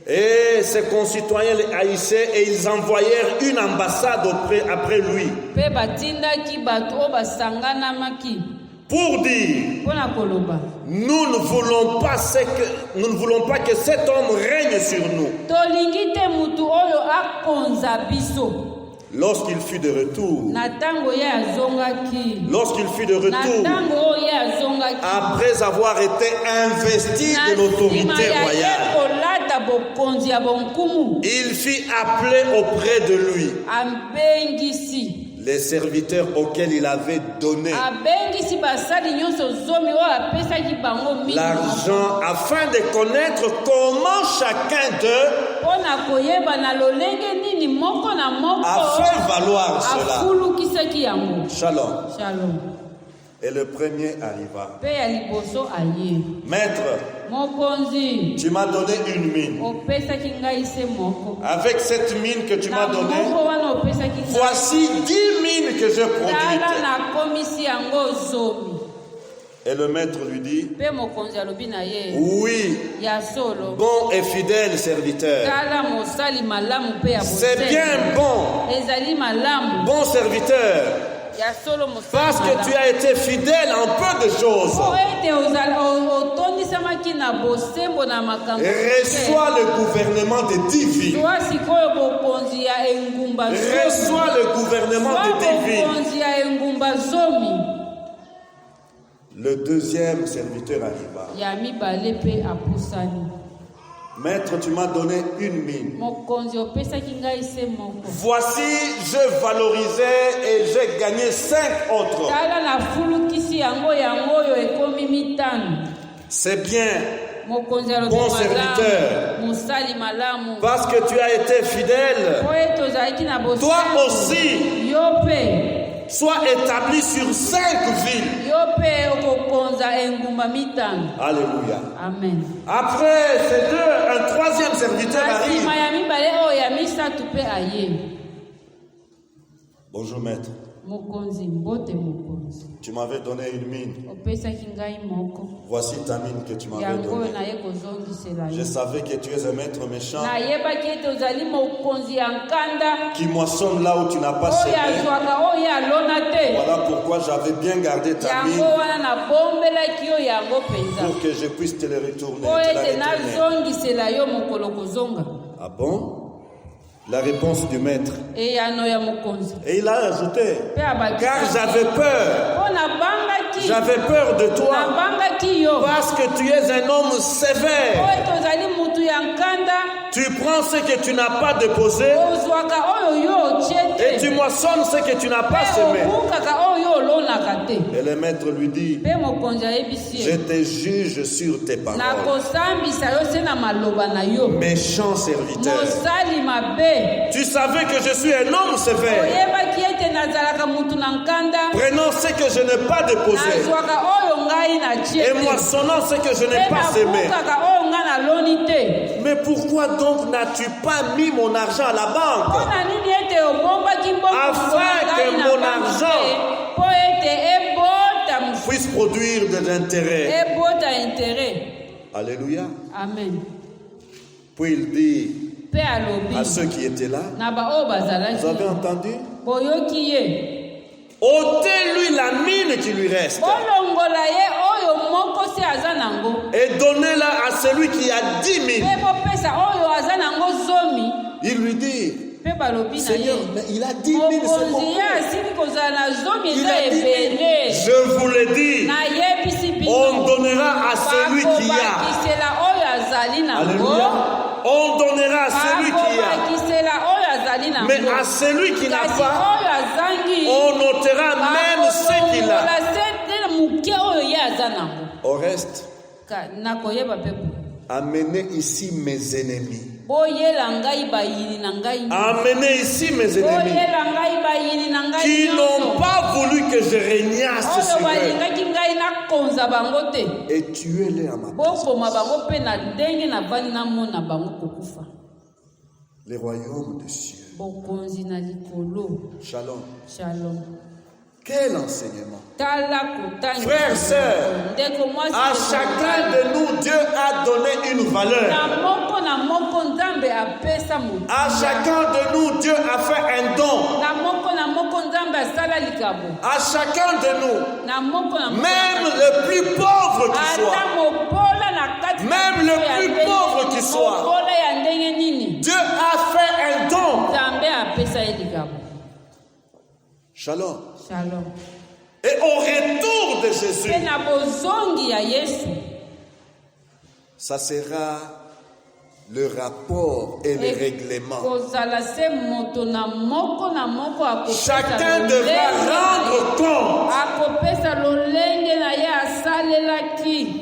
Et ses concitoyens les haïssaient et ils envoyèrent une ambassade après lui mpe batindaki bato oyo basanganamaki pour dire, mpona koloba nous ne voulons pas que cet homme règne sur nous. tolingi te mutu oyo akonza biso. Lorsqu'il fut de retour, na ntango ye azongaki, lorsqu'il fut de na retour, ntango oyo ye azongaki, après avoir été investi de l'autorité royale, kolata bokonzi ya bonkumu, il fit appeler auprès de lui abengisi les serviteurs auxquels il avait donné abengisi basali nyonso 10,000 oyo apesaki bango mingi l'argent afin de connaître comment chacun d'eux mpona koyeba na lolenge nini moko na moko a fait valoir cela. afulukisaki yango. Shalom. Shalom. Et le premier arriva. mpe ya liboso aye, Maître, mokonzi tu m'as donné une mine. opesaki ngai se moko, Avec cette mine que tu m'as na donnée, moko wana opesaki ngai, voici 10 mines que je tala produites. nakomisi yango 10,000. Et le maître lui dit, mpe mokonzi alobi na ye, oui, ya solo, bon et fidèle serviteur. tala mosali malamu mpe ya C'est bosembo. bien bon, ezali malamu bon serviteur, ya solo mosali parce que malamu. tu as été fidèle en peu de choses. po ete otondisamaki na bosembo na makambo Reçois le gouvernement de 10 villes. zwa sikoyo bokonzi ya engumba Reçois le gouvernement de 10 villes. bokonzi ya engumba 10,000. Le deuxième serviteur arriva. ya mibale mpe apusani. Maître, tu m'as donné une mine. mokonzi opesaki ngai se moko, Voici, je valorisais et j'ai gagné 5 autres. tala nafulukisi yango oyo ekomi 5. C'est bien, mokonzi alobi Bon malamu, serviteur. mosali malamu, parce que tu as été fidèle. po ete ozalaki na Toi bosembo, aussi, yo mpe sois établi sur 5 villes. yo mpe okokonza engumba 5. Alléluia. Amen. Après ces deux, un troisième serviteur na arrive. nsima ya mibale oyo ya 3 mpe aye. Bonjour maître, mokonzi mbote mokonzi, tu m'avais donné une mine. opesaki ngai moko, Voici ta mine que tu m'avais yango oyo donnée. naye kozongisela Je yo. savais que tu es un maître méchant nayebaki ete ozali mokonzi ya nkanda qui moissonne là où tu n'as pas oyo semé. azwaka oyo alona te. Voilà pourquoi j'avais bien gardé ta mine yango wana nabombelaki yo yango mpenza pour que je puisse te le retourner. po te la ete retourner. nazongisela yo mokolo kozonga. Ah bon? La réponse du maître. eyano ya mokonzi Et il a ajouté, mpe abakisi car j'avais peur. mpo nabangaki J'avais peur de toi nabangaki yo parce que tu es un homme po sévère. ete ozali mutu ya nkanda, Tu prends ce que tu n'as pas déposé ozwaka oyo yo otie et tu te moissonnes ce que tu n'as pas mpe semé. obukaka oyo olonaka te. Et le maître lui dit, mpe mokonzi ayebisi je ye, te juge sur tes paroles. nakosambisa yo se na maloba na yo. Méchant serviteur. mosali mabe, Tu savais que je suis un homme sévère. oyebaki ete nazalaka mutu na nkanda, Prenons ce que je n'ai pas déposé nazwaka oyo ngai natie et te moissonnons ce que je n'ai mpe pas semé. nabukaka oyo ngai naloni te. Mais pourquoi donc n'as-tu pas mis mon argent à la banque afin que mon argent puisse produire de l'intérêt? Alléluia. Amen. Puis il dit à ceux qui étaient là, vous avez entendu? Ôtez-lui la mine qui lui reste et donnez-la à celui qui a 10 000. Il lui dit, Seigneur, mais il a 10 000, c'est beaucoup. Il a dit, je vous le dis, on donnera à celui qui a. Alléluia. On donnera à celui qui a. Mais à celui qui n'a pas, on notera même ce qu'il a. Au reste, amenez ici mes ennemis. Amenez ici mes ennemis qui n'ont pas voulu que je régnasse sur eux. Et tuez-les à ma place. Les royaumes des cieux. Shalom. Shalom. Quel enseignement. Frères, sœurs, à chacun de nous, Dieu a donné une valeur. À chacun de nous, Dieu a fait un don. À chacun de nous, même le plus pauvre qui soit, même le plus pauvre qui soit, Dieu a fait un don. Shalom. Shalom. Et au retour de Jésus, ça sera le rapport et les règlements. Chacun devra rendre compte.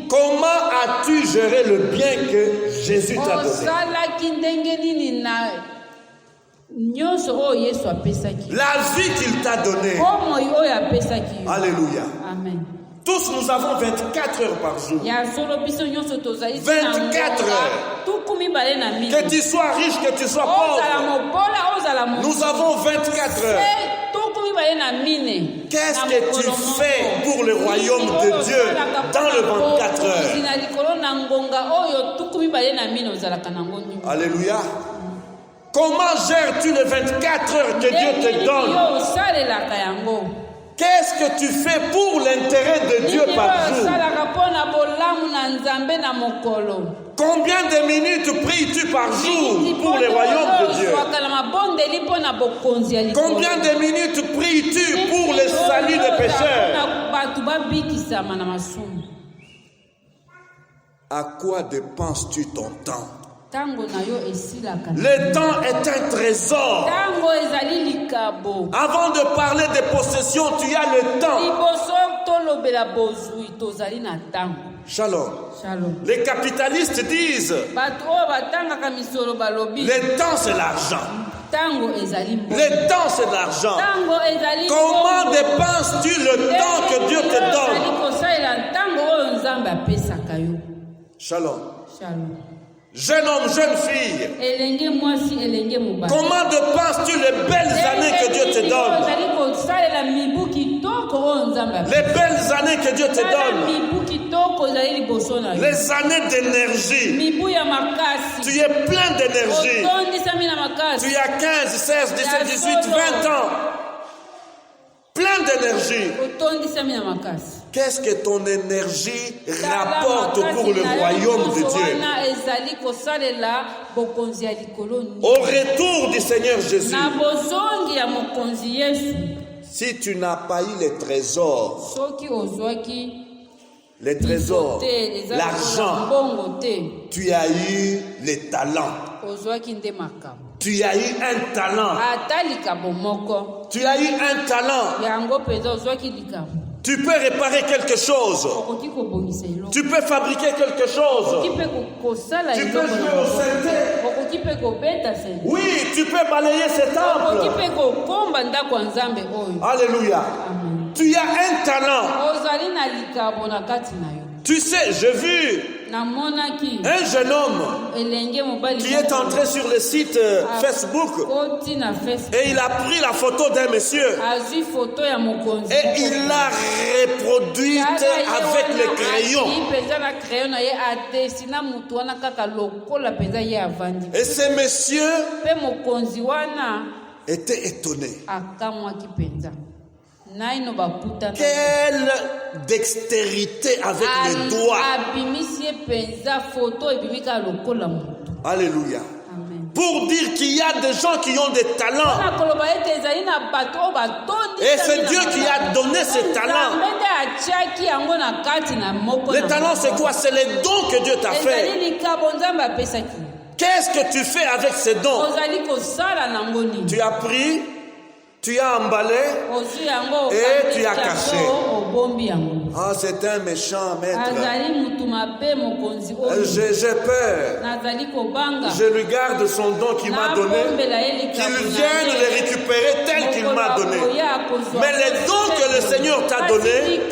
Comment as-tu géré le bien que Jésus t'a donné? La vie qu'il t'a donnée. Alléluia. Amen. Tous nous avons 24 heures par jour. 24 heures. Que tu sois riche, que tu sois pauvre. Nous avons 24 heures. Qu'est-ce que tu fais pour le royaume de Dieu dans le 24 heures? Alléluia. Comment gères-tu les 24 heures que Dieu te donne? Qu'est-ce que tu fais pour l'intérêt de Dieu par jour? Combien de minutes pries-tu par jour pour le royaume de Dieu? Combien de minutes pries-tu pour le salut des pécheurs? À quoi dépenses-tu ton temps? Le temps est un trésor. Avant de parler des possessions, tu as le temps. Shalom. Les capitalistes disent le temps c'est l'argent. Le temps c'est de l'argent. Comment dépenses-tu le temps que Dieu te donne? Shalom. Jeune homme, jeune fille, comment dépenses-tu les belles années que Dieu te donne? Les belles années que Dieu te donne. Les années d'énergie. Tu es plein d'énergie. Tu as 15, 16, 17, 18, 20 ans. Plein d'énergie. Qu'est-ce que ton énergie rapporte pour le royaume de Dieu? Au retour du Seigneur Jésus, si tu n'as pas eu les trésors, l'argent, tu as eu les talents. Tu as eu un talent. Tu as eu un talent. Tu peux réparer quelque chose. Tu peux fabriquer quelque chose. Tu peux jouer au synthé. Oui, tu peux balayer cet temple. Alléluia. Tu as un talent. Tu sais, j'ai vu un jeune homme qui est entré sur le site Facebook et il a pris la photo d'un monsieur et il l'a reproduite avec le crayon. Et ce monsieur était étonné. Quelle dextérité avec les doigts. Alléluia. Pour dire qu'il y a des gens qui ont des talents. Et c'est Dieu qui a donné ces talents. Les talents, c'est quoi? C'est les dons que Dieu t'a fait. Qu'est-ce que tu fais avec ces dons? Tu as pris, tu as emballé et tu as caché. Ah, c'est un méchant maître. J'ai peur. Je lui garde son don qu'il m'a donné, qu'il vienne le récupérer tel qu'il m'a donné. Mais les dons que le Seigneur t'a donnés,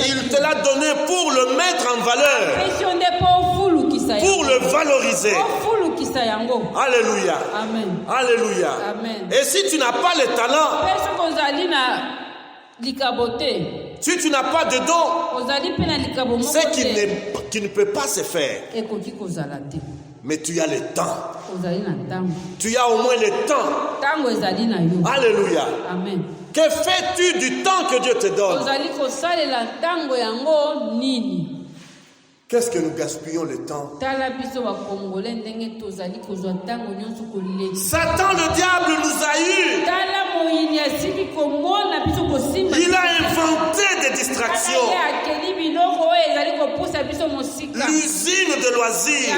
il te l'a donné pour le mettre en valeur, pour le valoriser. Alléluia. Alléluia. Et si tu n'as pas les talents, si tu n'as pas de don, c'est qui ne peut pas se faire. Mais tu as le temps. Tu as au moins le temps. Alléluia. Que fais-tu du temps que Dieu te donne? Qu'est-ce que nous gaspillons le temps? Satan, le diable, nous a eu. Il a inventé des distractions. L'usine de loisirs.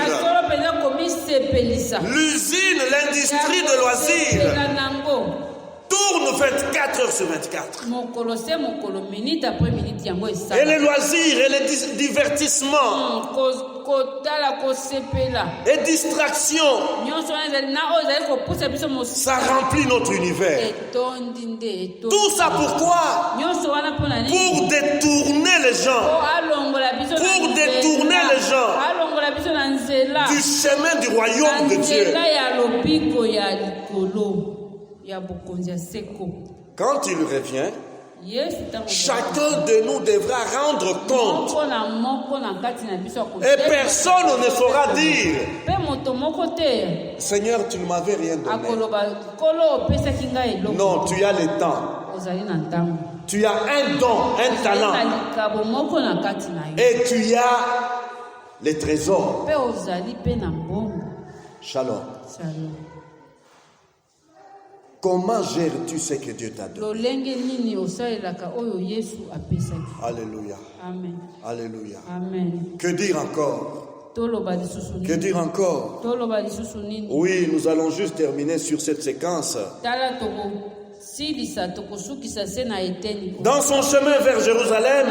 L'usine, l'industrie de loisirs. Tourne 24 heures sur 24. Et les loisirs et les divertissements et distractions, ça remplit notre univers. Tout ça pourquoi? Pour détourner les gens. Pour détourner les gens du chemin du royaume de Dieu. Quand il revient, chacun de nous devra rendre compte. Et personne ne saura dire: Seigneur, tu ne m'avais rien donné. Non, tu as le temps. Tu as un don, un talent. Et tu as les trésors. Shalom. Comment gères-tu ce que Dieu t'a donné? Alléluia. Amen. Alléluia. Amen. Que dire encore? Que dire encore? Oui, nous allons juste terminer sur cette séquence. Dans son chemin vers Jérusalem,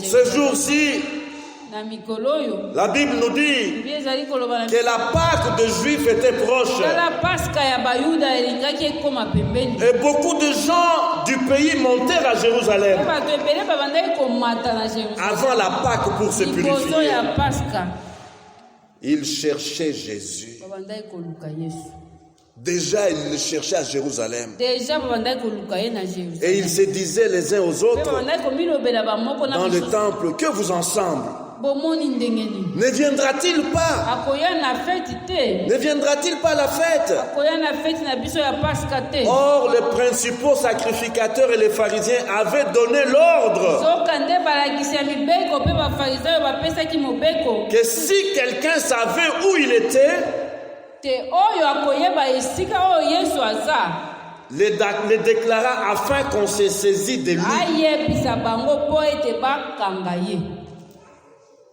ce jour-ci, la Bible nous dit que la Pâque des Juifs était proche. Et beaucoup de gens du pays montèrent à Jérusalem avant la Pâque pour se purifier. Ils cherchaient Jésus. Déjà, ils le cherchaient à Jérusalem. Et ils se disaient les uns aux autres dans le temple: que vous ensemble, ne viendra-t-il pas? Ne viendra-t-il pas à la fête? Or, les principaux sacrificateurs et les pharisiens avaient donné l'ordre que si quelqu'un savait où il était, les déclara afin qu'on se saisisse de lui.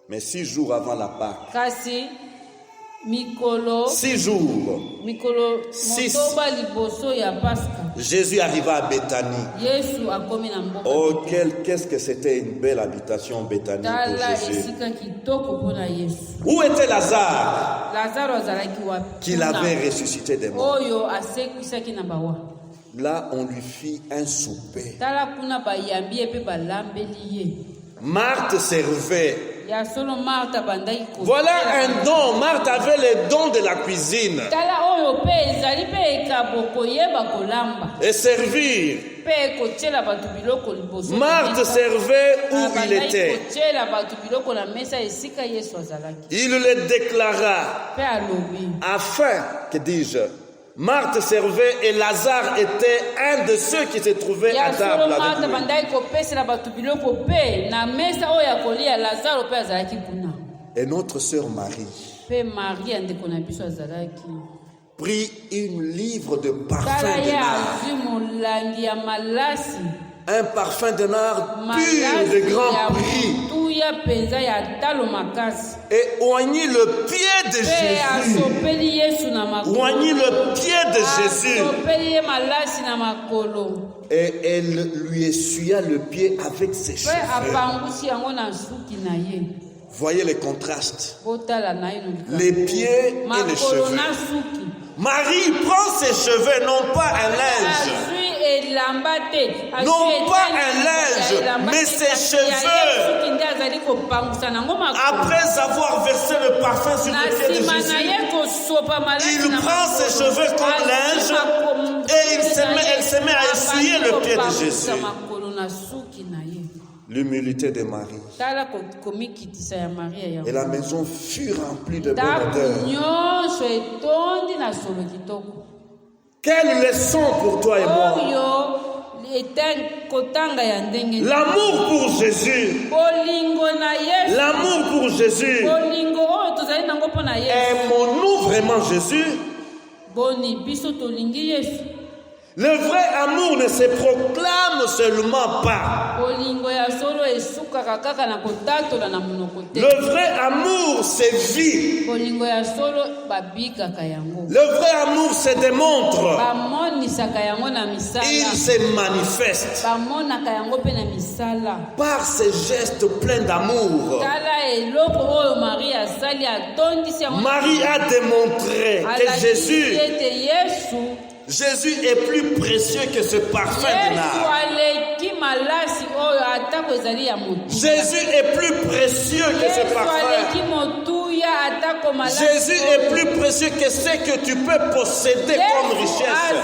Mais 6 jours avant la Pâque, 6 jours, 6, Jésus arriva à Béthanie. Oh, qu'est-ce que c'était une belle habitation, Béthanie, pour Jésus. Où était Lazare, qu'il avait ressuscité des morts? Là, on lui fit un souper. Marthe servait Voilà un don. Marthe avait les dons de la cuisine. Et servir. Marthe servait où il était. Il le déclara. Afin, que dis-je, Marthe servait et Lazare était un de ceux qui se trouvaient à table avec lui. Et notre sœur Marie prit une livre de parfum de nard. Un parfum de nard pur de grand prix. Et oignit le pied de Jésus. Oignit le pied de Jésus. Et elle lui essuya le pied avec ses cheveux. Voyez les contrastes. Les pieds et les cheveux. Marie prend ses cheveux, non pas un linge. Non pas un linge, mais ses cheveux. Après avoir versé le parfum sur le pied de Jésus, il prend ses cheveux comme linge et elle se met à essuyer le pied de Jésus. L'humilité de Marie. Et la maison fut remplie de bonne odeur. Quelle leçon pour toi et moi. L'amour pour Jésus. L'amour pour Jésus. Aimons-nous vraiment Jésus? Le vrai amour ne se proclame seulement pas. Le vrai amour se vit. Le vrai amour se démontre. Il se manifeste par ses gestes pleins d'amour. Marie a démontré que Jésus est plus précieux que ce parfum de nard. Jésus est plus précieux que ce parfum. Jésus est plus précieux que ce que tu peux posséder comme richesse.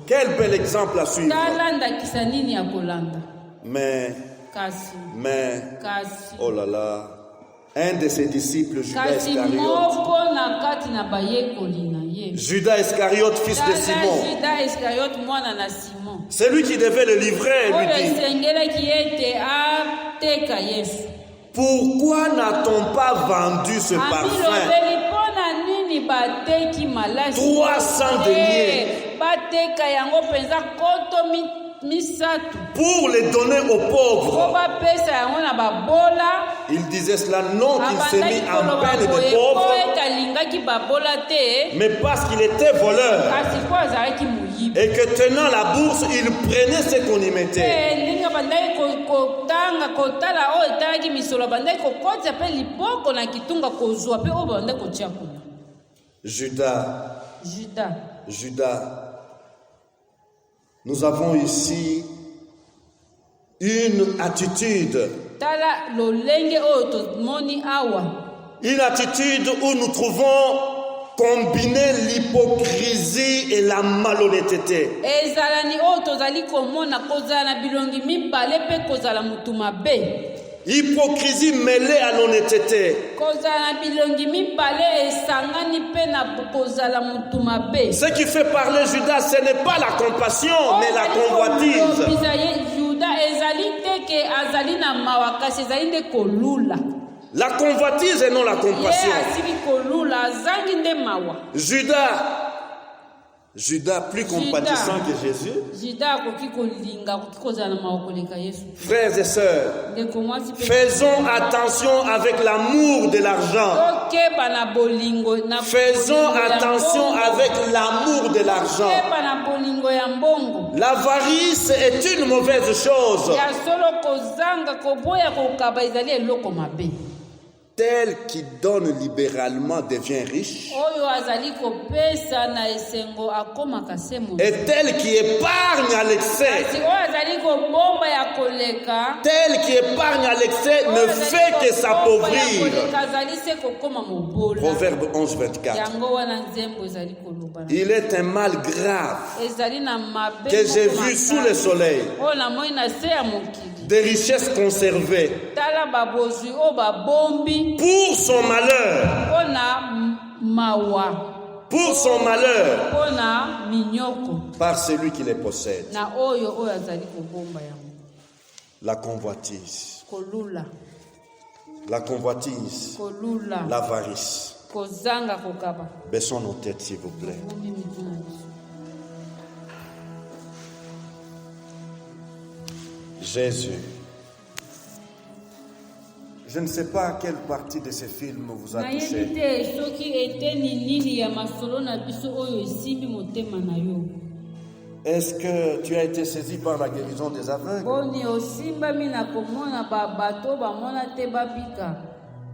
Quel bel exemple à suivre. Mais, oh là là. Un de ses disciples, Judas Iscariote, fils de Simon, celui qui devait le livrer, lui dit: pourquoi n'a-t-on pas vendu ce parfum 300 deniers pour les donner aux pauvres? Il disait cela non qu'il s'est mis en peine de pauvres, mais parce qu'il était voleur et que tenant la bourse, il prenait ce qu'on y mettait. Judas. Nous avons ici une attitude. Une attitude où nous trouvons combiner l'hypocrisie et la malhonnêteté. Hypocrisie mêlée à l'honnêteté. Ce qui fait parler Judas, ce n'est pas la compassion, mais la convoitise. La convoitise et non la compassion. Judas plus compatissant que Jésus. Frères et sœurs, faisons attention avec l'amour de l'argent. Faisons attention avec l'amour de l'argent. L'avarice est une mauvaise chose. tel qui donne libéralement devient riche, oyo azali kopesa na esengo akomaka se moto. et tel qui épargne à l'excès, Kasi oyo azali kobomba ya koleka, tel qui épargne à l'excès ne fait que s'appauvrir. azali se kokoma mobola. Proverbe 11, 24. Yango wana nzembo ezali koloba. Il est un mal grave Ezali na mabe que j'ai moko vu sous makasi. le soleil, Oyo namoni na se ya mokili. des richesses conservées Tala babozwi oyo babombi pour son malheur, mpona mawa, pour son malheur, mpona minyoko par celui qui les possède. na oyo azali kobomba yango. La convoitise, Kolula, la convoitise, kolula, l'avarice. kozanga kokaba. Baissons nos têtes, s'il vous plaît. Bombi mitu na biso. Jésus. Je ne sais pas quelle partie de ce film vous a touché. Nayebi te soki eteni nini ya masolo na biso oyo esimbi motema na yo. Est-ce que tu as été saisi par la guérison des aveugles? Boni osimbami na komona babato bamona te babika.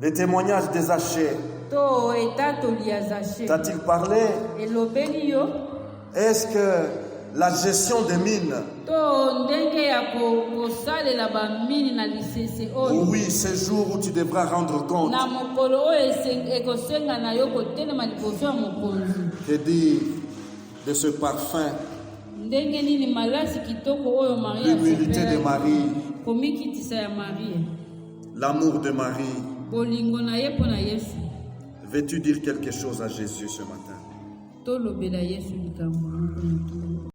Les témoignages des Zachée, To etatoli ya Zaché. t'a-t-il parlé? Elobeli yo. Est-ce que la gestion des mines, To ndenge ya kosalela bamini na lisese oyo. oui, ce jour où tu devras rendre compte, Na mokolo oyo ekosenga na yo kotelema liboso ya mokonzi. que dire de ce parfum, Ndenge nini malasi kitoko oyo Maria l'humilité de Marie, komikitisa ya Marie. l'amour de Marie? Bolingo na ye mpona Yesu. Veux-tu dire quelque chose à Jésus ce matin? Tolobela Yesu likambo moko na tolo.